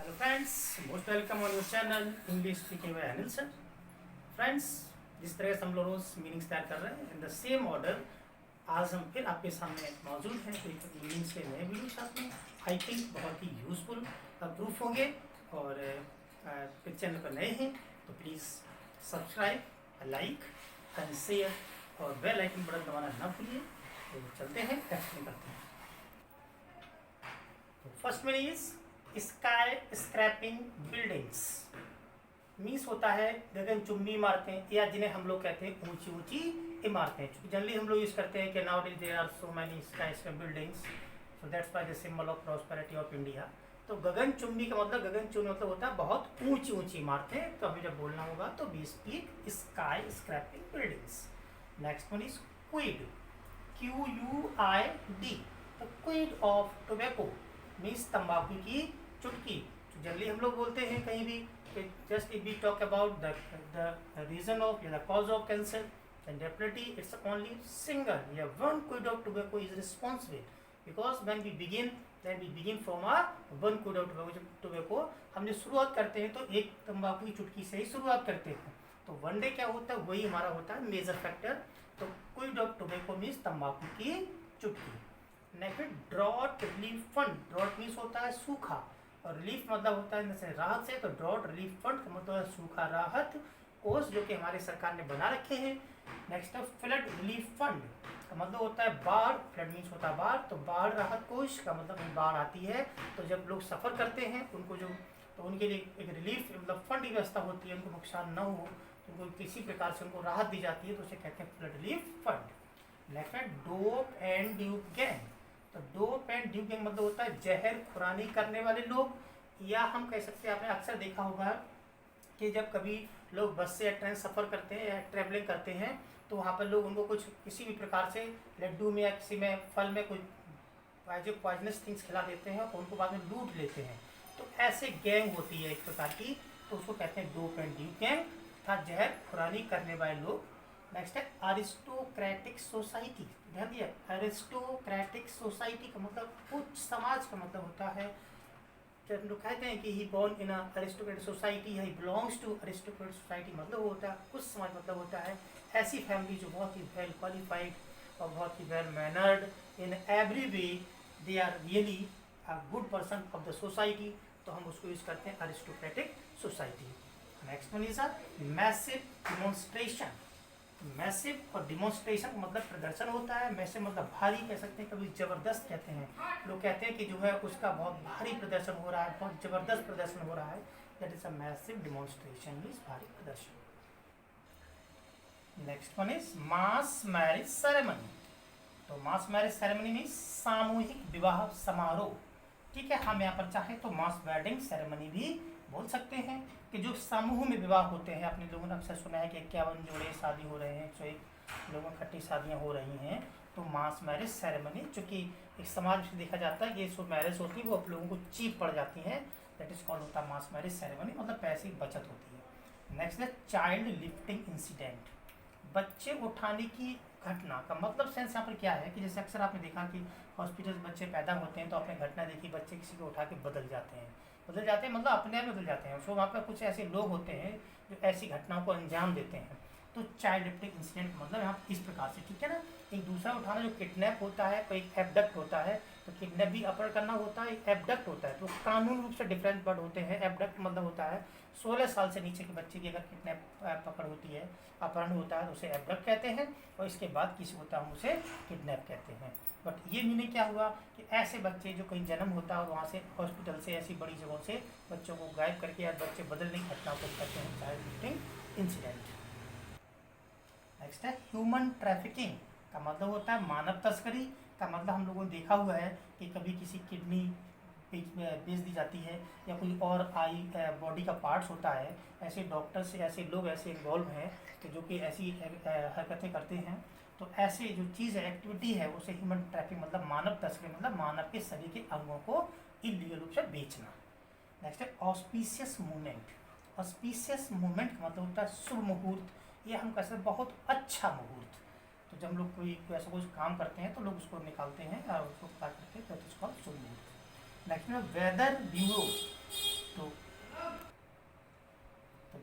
Hello friends, most welcome on your channel English speaking by Anil sir. Friends, जिस तरह से हम लोग रोज मीनिंग्स तैयार कर रहे हैं इन द सेम ऑर्डर, आज हम फिर आपके सामने मौजूद हैं तो एक मीनिंग्स के नए वीडियो साथ में आई थिंक बहुत ही यूजफुल प्रूफ होंगे। और फिर चैनल पर नए हैं तो please subscribe, like and share और बेल आइकन बटन दबाना ना भूलिए। तो चलते हैं, एक्सप्लेन करते हैं। तो first meaning is sky scraping buildings. Means होता है गगन चुम्बी इमारतें, या जिन्हें हम लोग कहते हैं ऊंची ऊंची इमारतें। जनरली हम लोग यूज करते हैं कि nowadays there are so many sky scrap buildings, so that's why the symbol of prosperity of India. तो गगन चुम्बी का मतलब, गगन चुम्बी मतलब होता है बहुत ऊंची ऊंची इमारतें। तो हमें जब बोलना होगा तो we speak sky scraping buildings. Next one is quid, QUID। तो क्विड ऑफ टोबैको मीन्स तंबाकू की चुटकी। जनरली हम लोग बोलते हैं कहीं भी just if we talk about the reason of या the cause of cancer, then definitely it's only single, yeah, one quid of tobacco is responsible, because when we begin from a one quid of tobacco, हम जब शुरुआत करते हैं तो एक तंबाकू की चुटकी से ही शुरुआत करते हैं। तो वन डे क्या होता है, वही हमारा होता है मेजर फैक्टर। तो क्विड ऑफ टोबैको मीन्स तंबाकू की चुटकी। Next drought relief fund. Drought means होता है सूखा और रिलीफ मतलब होता है जैसे राहत से। तो ड्रॉट रिलीफ फंड का मतलब है सूखा राहत कोष, जो कि हमारी सरकार ने बना रखे हैं। नेक्स्ट है फ्लड रिलीफ फंड का मतलब होता है बाढ़। फ्लड मीन्स होता है बाढ़, तो बाढ़ राहत कोष का मतलब बाढ़ आती है तो जब लोग सफ़र करते हैं उनको तो उनके लिए एक रिलीफ मतलब फंड की व्यवस्था होती है, उनको नुकसान न हो तो उनको किसी प्रकार से उनको राहत दी जाती है, तो उसे कहते हैं फ्लड रिलीफ फंड। नेक्स्ट है डोप एंड ड्यूक गैंग। तो डोप एंड ड्यूक गैंग मतलब होता है जहर खुरानी करने वाले लोग, या हम कह सकते हैं आपने अक्सर देखा होगा कि जब कभी लोग बस से या ट्रेन सफ़र करते हैं या ट्रैवलिंग करते हैं तो वहाँ पर लोग उनको कुछ किसी भी प्रकार से लड्डू में या किसी में फल में कोई पॉइजनस थिंग्स खिला देते हैं और उनको बाद में लूट लेते हैं। तो ऐसे गैंग होती है एक प्रकार की, तो उसको कहते हैं डोप एंड ड्यूक गैंग, था जहर खुरानी करने वाले लोग। नेक्स्ट है अरिस्टोक्रेटिक सोसाइटी। ध्यान दिया, अरिस्टोक्रेटिक सोसाइटी का मतलब उच्च समाज का मतलब होता है। जब लोग कहते हैं कि he born in aristocratic society, he belongs to aristocratic society, मतलब होता है उस समाज, मतलब होता है ऐसी फैमिली जो बहुत ही वेल क्वालिफाइड और बहुत ही well mannered in every way, they are really a good person of the society. तो हम उसको यूज करते हैं aristocratic society. Next one is a massive demonstration. Massive और डिमॉन्स्ट्रेशन का मतलब प्रदर्शन होता है। मैसिव मतलब भारी कह सकते हैं, कभी जबरदस्त कहते हैं। लोग कहते हैं कि जो है उसका बहुत भारी प्रदर्शन हो रहा है, बहुत जबरदस्त प्रदर्शन हो रहा है, that is a massive demonstration, means भारी प्रदर्शन। Next one is mass marriage ceremony. तो मास मैरिज सेरेमनी मीन्स सामूहिक विवाह समारोह। ठीक है, हम यहाँ पर चाहें तो मास वेडिंग सेरेमनी भी बोल सकते हैं कि जो समूह में विवाह होते हैं। अपने लोगों ने अक्सर सुना है कि 51 जोड़े शादी हो रहे हैं, 101 लोगों की इकट्ठी शादियाँ हो रही हैं। तो मास मैरिज सेरेमनी, चूँकि एक समाज से देखा जाता है कि जो मैरिज होती है वो आप लोगों को चीप पड़ जाती है, दैट इज कॉल्ड होता है मास मैरिज सेरेमनी, मतलब पैसे की बचत होती है। नेक्स्ट है चाइल्ड लिफ्टिंग इंसिडेंट। बच्चे उठाने की घटना का मतलब सेंस यहाँ पर क्या है कि जैसे अक्सर आपने देखा कि हॉस्पिटल बच्चे पैदा होते हैं तो आपने घटना देखी, बच्चे किसी को उठा के बदल जाते हैं मतलब अपने आप बदल जाते हैं। सो वहाँ पर कुछ ऐसे लोग होते हैं जो ऐसी घटनाओं को अंजाम देते हैं। तो चाइल्ड लिफ्टिंग इंसिडेंट मतलब यहाँ इस प्रकार से, ठीक है ना। एक दूसरा उठाना जो किडनैप होता है, कोई एबडक्ट होता है, तो किडनैप भी अपहरण करना होता है, एबडक्ट होता है। तो कानून रूप से डिफरेंट वर्ड होते हैं। एबडक्ट मतलब होता है 16 साल से नीचे के बच्चे की अगर किडनैप पकड़ होती है, अपहरण होता है, तो उसे एबडक्ट कहते हैं, और इसके बाद किसी होता है हम उसे किडनैप कहते हैं। बट ये मीनिंग क्या हुआ कि ऐसे बच्चे जो कहीं जन्म होता है और वहाँ से हॉस्पिटल से ऐसी बड़ी जगहों से बच्चों को गायब करके या बच्चे बदलने की घटना को कहते हैं चाइल्ड लिफ्टिंग इंसिडेंट। नेक्स्ट है ह्यूमन ट्रैफिकिंग का मतलब होता है मानव तस्करी का मतलब हम लोगों ने देखा हुआ है कि कभी किसी किडनी बेच दी जाती है या कोई और आई बॉडी का पार्ट्स होता है। ऐसे डॉक्टर से ऐसे लोग ऐसे इन्वॉल्व हैं कि जो कि ऐसी हरकतें करते हैं। तो ऐसे जो चीज़ है, एक्टिविटी है, उसे ह्यूमन ट्रैफिक मतलब मानव तस्करी, मतलब मानव के शरीर के अंगों को इलीगल रूप से बेचना। नेक्स्ट है ऑस्पिशियस मूवमेंट। ऑस्पिशियस मूवमेंट का मतलब होता है शुभ मुहूर्त, ये हम कह सकते हैं बहुत अच्छा मुहूर्त। तो जब हम लोग कोई ऐसा कुछ काम करते हैं तो लोग उसको निकालते हैं और उसको पता करते हैं तो इसको शुभ मुहूर्त। नेक्स्ट में वेदर ब्यूरो। तो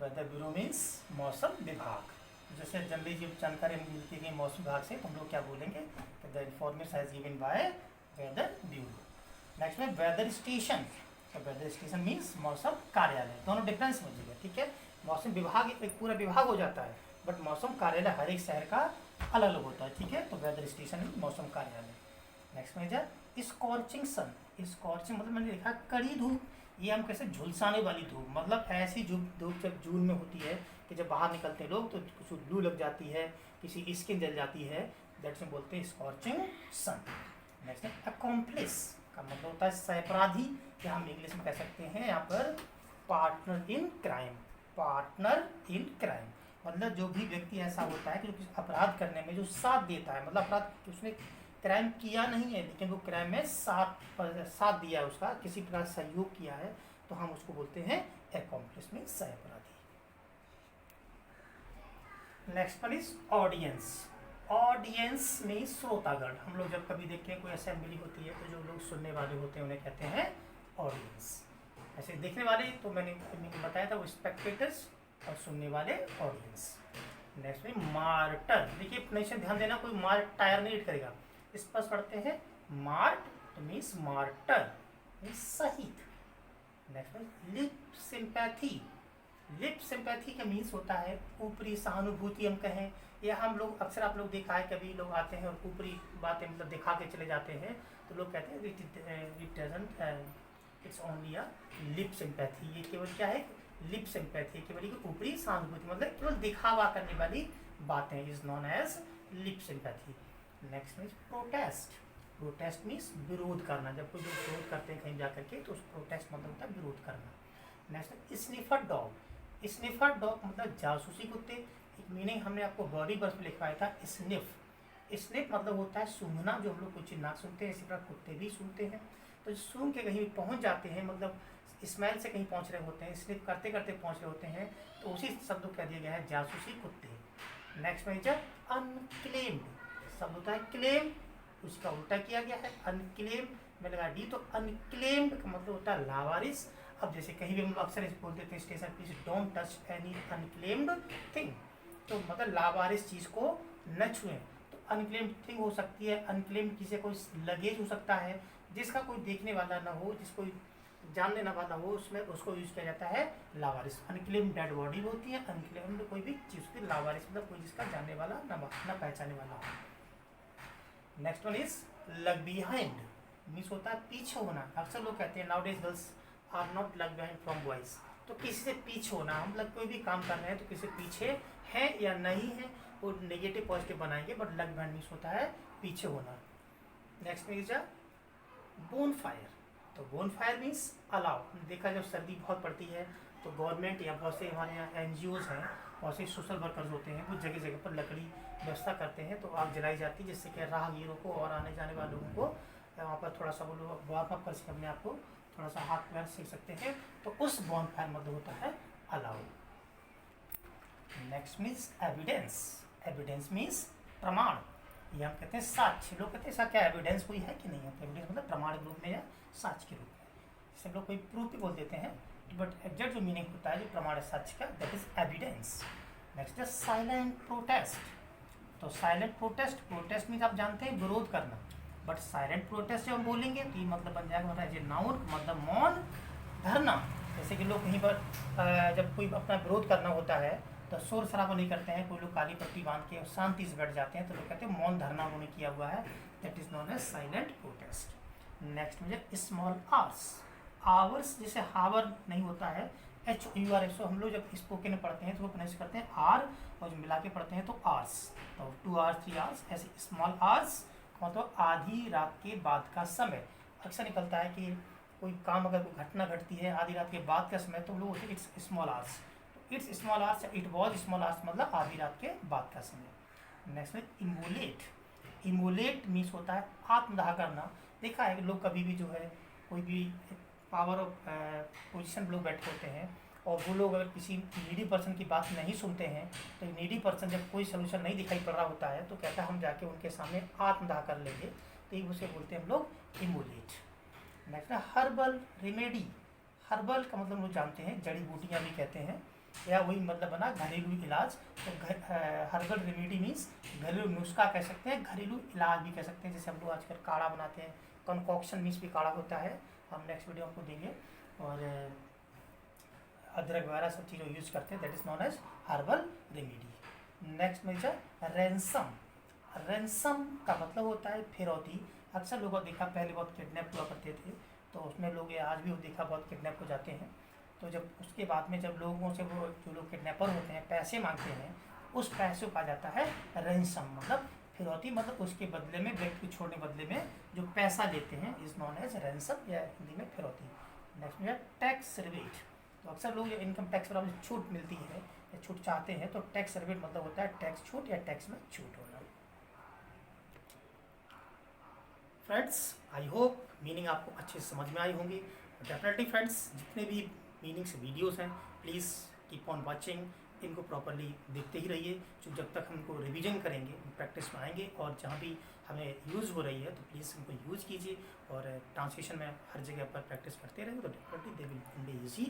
वेदर ब्यूरो मीन्स मौसम विभाग। जैसे जनरली जो जानकारी हमें मिलती है मौसम विभाग से, तो हम लोग क्या बोलेंगे कि the information has given by weather bureau. Next में वेदर स्टेशन। तो वेदर स्टेशन मीन्स मौसम कार्यालय, दोनों डिफरेंस समझिएगा, ठीक है। मौसम विभाग एक पूरा विभाग हो जाता है, बट मौसम कार्यालय हर एक शहर का अलग अलग होता है, ठीक है। तो वेदर स्टेशन मौसम कार्यालय। नेक्स्ट में जा स्कॉर्चिंग सन। स्कॉर्चिंग मतलब मैंने लिखा कड़ी धूप, ये हम कैसे झुलसाने वाली धूप, मतलब ऐसी धूप जब जून में होती है कि जब बाहर निकलते हैं लोग तो कुछ लू लग जाती है, किसी स्किन जल जाती है, दैट्स में बोलते हैं स्कॉर्चिंग सन। नेक्स्ट है अकॉम्प्लिस का मतलब होता है सहअपराधी, या हम इंग्लिश में कह सकते हैं यहाँ पर partner in crime. Partner in crime मतलब जो भी व्यक्ति ऐसा होता है कि जो किसी अपराध करने में जो साथ देता है, मतलब अपराध उसने क्राइम किया नहीं है लेकिन वो क्राइम में साथ दिया है, उसका किसी प्रकार सहयोग किया है, तो हम उसको बोलते हैं अकॉम्प्लिस में सहअपराधी। Next one is audience. Audience में श्रोतागण। हम लोग जब कभी देखते हैं कोई असेंबली होती है तो जो लोग सुनने वाले होते हैं उन्हें कहते हैं ऑडियंस। ऐसे देखने वाले तो मैंने बताया था वो स्पेक्टेटर्स, और सुनने वाले ऑडियंस। नेक्स्ट में मार्टर। देखिए प्रोनाउंसिएशन ध्यान देना, कोई मार्टायर नहीं रीड करेगा, इस पर पढ़ते हैं मार्ट तो मीन्स मार्टर मीन्स शहीद। नेक्स्ट में लिप सिंपैथी। लिप सिंपैथी का मीन्स होता है ऊपरी सहानुभूति हम कहें, या हम लोग अक्सर आप लोग देखा है कभी लोग आते हैं और ऊपरी बातें मतलब दिखा के चले जाते हैं, तो लोग कहते हैं it's only a lip sympathy. ये केवल क्या है, लिप सिंपैथी, केवल ऊपरी सहानुभूति मतलब केवल दिखावा करने वाली बातें, is known as lip sympathy. Next means protest. Protest means विरोध करना, जब कोई लोग विरोध करते हैं कहीं जाकर के तो उस प्रोटेस्ट मतलब होता है विरोध करना। Next sniffer dog. Sniffer dog मतलब जासूसी कुत्ते। एक मीनिंग हमने आपको बॉडी वर्स में लिखवाया था स्निफ। स्निफ मतलब होता है सूंघना, जो हम लोग कुछ ना सुनते हैं इसी प्रकार कुत्ते भी सुनते हैं, तो सूंघ के कहीं पहुंच जाते हैं, मतलब स्मेल से कहीं पहुंच रहे होते हैं, स्निफ करते करते पहुंच रहे होते हैं, तो उसी शब्द को कह दिया गया है जासूसी कुत्ते। नेक्स्ट में जब अनक्लेम्ड शब्द होता है क्लेम, उसका उल्टा किया गया है अनक्लेम में लगा डी, तो अनक्लेम्ड का मतलब होता है लावारिस। अब जैसे कहीं भी हम अक्सर इस बोल देते हैं station please don't touch any unclaimed thing, तो मतलब लावारिस चीज़ को न छुएं। तो अनक्लेम्ड थिंग हो सकती है, अनक्लेम्ड किसी कोई लगेज हो सकता है जिसका कोई देखने वाला ना हो, जिसको जान लेना वाला हो, उसमें उसको यूज किया जाता है लावारिस। अनक्लेम्ड डेड बॉडी होती है, अनक्लेम्ड कोई भी चीज़ की लावारिस मतलब कोई जिसका जानने वाला ना पहचाने वाला हो। Next one is lag behind. Means होता है पीछे होना। अक्सर लोग कहते हैं nowadays girls are not lag behind from boys, तो किसी से पीछे होना, हम लोग कोई भी काम कर रहे हैं तो किसी से पीछे है या नहीं है वो नेगेटिव पॉजिटिव बनाएंगे, बट लग बिहाइंड मीन्स होता है पीछे होना। नेक्स्ट में इज बोन फायर। तो बोन फायर मीन्स अलाव। देखा जब सर्दी बहुत पड़ती है तो गवर्नमेंट या बहुत से हमारे यहाँ NGOs हैं, बहुत से सोशल वर्कर्स होते हैं, वो जगह जगह पर लकड़ी व्यवस्था करते हैं, तो आग जलाई जाती है जिससे कि राहगीरों को और आने जाने वाले लोगों को वहाँ पर थोड़ा सा वो लोग वार्म अप कर सके, अपने आप को थोड़ा सा हाथ पैर सीख सकते हैं, तो उस बॉन फायर मतलब होता है allow. Next means evidence. Evidence means प्रमाण, ये हम कहते हैं साक्ष्य। लोग कहते हैं ऐसा क्या एविडेंस कोई है कि नहीं है, एविडेंस मतलब प्रमाण के रूप में या साक्ष्य के रूप में, जिसे लोग कोई प्रूफ भी बोल देते हैं, बट एग्जैक्ट जो मीनिंग होता है जो प्रमाण है साक्ष्य का, दैट इज एविडेंस। नेक्स्ट है साइलेंट प्रोटेस्ट। तो साइलेंट प्रोटेस्ट, प्रोटेस्ट मीन्स आप जानते हैं विरोध करना, बट साइलेंट प्रोटेस्ट जब हम बोलेंगे तो ये मतलब बन जाएगा मतलब एज ए नाउन, मतलब मौन धरना। जैसे कि लोग कहीं पर जब कोई अपना विरोध करना होता है तो शोर शराबा नहीं करते हैं, कोई लोग काली पट्टी बांध के शांति से बैठ जाते हैं, तो लोग कहते हैं मौन धरना उन्होंने किया हुआ है, that is known as silent protest. Next मुझे स्मॉल आवर्स। आवर्स जैसे हावर नहीं होता है HURS, हम लोग जब स्पोकन में पढ़ते हैं तो वो प्रोनाउंस करते हैं आर, और जब मिला के पढ़ते हैं तो आर्स, तो 2 आवर्स 3 आवर्स, ऐसे स्मॉल आवर्स मतलब आधी रात के बाद का समय। अक्सर निकलता है कि कोई काम अगर कोई घटना घटती है आधी रात के बाद का समय, तो हम लोग बोलते हैं इट्स स्मॉल आवर्स। तो it's small hours, it was small hours मतलब आधी रात के बाद का समय। नेक्स्ट में इमोलेट। इमोलेट मीन्स होता है आत्मदाह करना। देखा है कि लोग कभी भी जो है कोई भी पावर ऑफ पोजीशन लोग बैठे होते हैं और वो लोग अगर किसी नीडी पर्सन की बात नहीं सुनते हैं, तो नीडी पर्सन जब कोई सोल्यूशन नहीं दिखाई पड़ रहा होता है तो कहता है हम जाके उनके सामने आत्मदाह कर लेंगे, तो ये उसे बोलते हैं हम लोग इमोलेट। नेक्स्ट है हर्बल रेमेडी। हर्बल का मतलब लोग जानते हैं जड़ी बूटियाँ भी कहते हैं, या वही मतलब बना घरेलू इलाज। तो हर्बल रेमेडी मीन्स घरेलू नुस्खा कह सकते हैं, घरेलू इलाज भी कह सकते हैं। जैसे हम लोग आजकल काढ़ा बनाते हैं, कंकॉक्शन मीन्स भी काढ़ा होता है, हम नेक्स्ट वीडियो आपको देंगे। और अदरक वगैरह सब चीज़ें यूज करते हैं, that is known as herbal remedy. Next में रैंसम। रैंसम का मतलब होता है फिरौती। अक्सर लोगों को देखा पहले बहुत किडनैप हुआ करते थे, तो उसमें लोग आज भी देखा बहुत किडनैप हो जाते हैं। तो जब उसके बाद में जब लोगों से वो जो लोग किडनैपर होते हैं पैसे मांगते हैं, उस पैसे को कहा जाता है रैंसम, मतलब फिरौती, मतलब उसके बदले में व्यक्ति को छोड़ने के बदले में जो पैसा लेते हैं इज नॉन एज रैंसम, या हिंदी में फिरौती। नेक्स्ट में टैक्स रिबेट। तो अक्सर लोग इनकम टैक्स पर छूट मिलती है या छूट चाहते हैं, तो टैक्स रिबेट मतलब होता है टैक्स छूट या टैक्स में छूट होना। फ्रेंड्स, आई होप मीनिंग आपको अच्छे से समझ में आई होंगी। डेफिनेटली फ्रेंड्स, जितने भी मीनिंग्स वीडियोस हैं प्लीज़ कीप ऑन वाचिंग, इनको प्रॉपरली देखते ही रहिए। जो जब तक हम इनको रिवीजन करेंगे प्रैक्टिस में आएंगे, और जहाँ भी हमें यूज़ हो रही है तो प्लीज़ इनको यूज़ कीजिए। और ट्रांसलेशन में हर जगह पर प्रैक्टिस करते रहेंगे तो definitely they will be easy.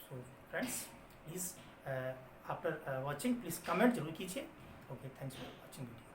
So friends, please after watching please comment जरूर कीजिए। Okay, thanks for watching video.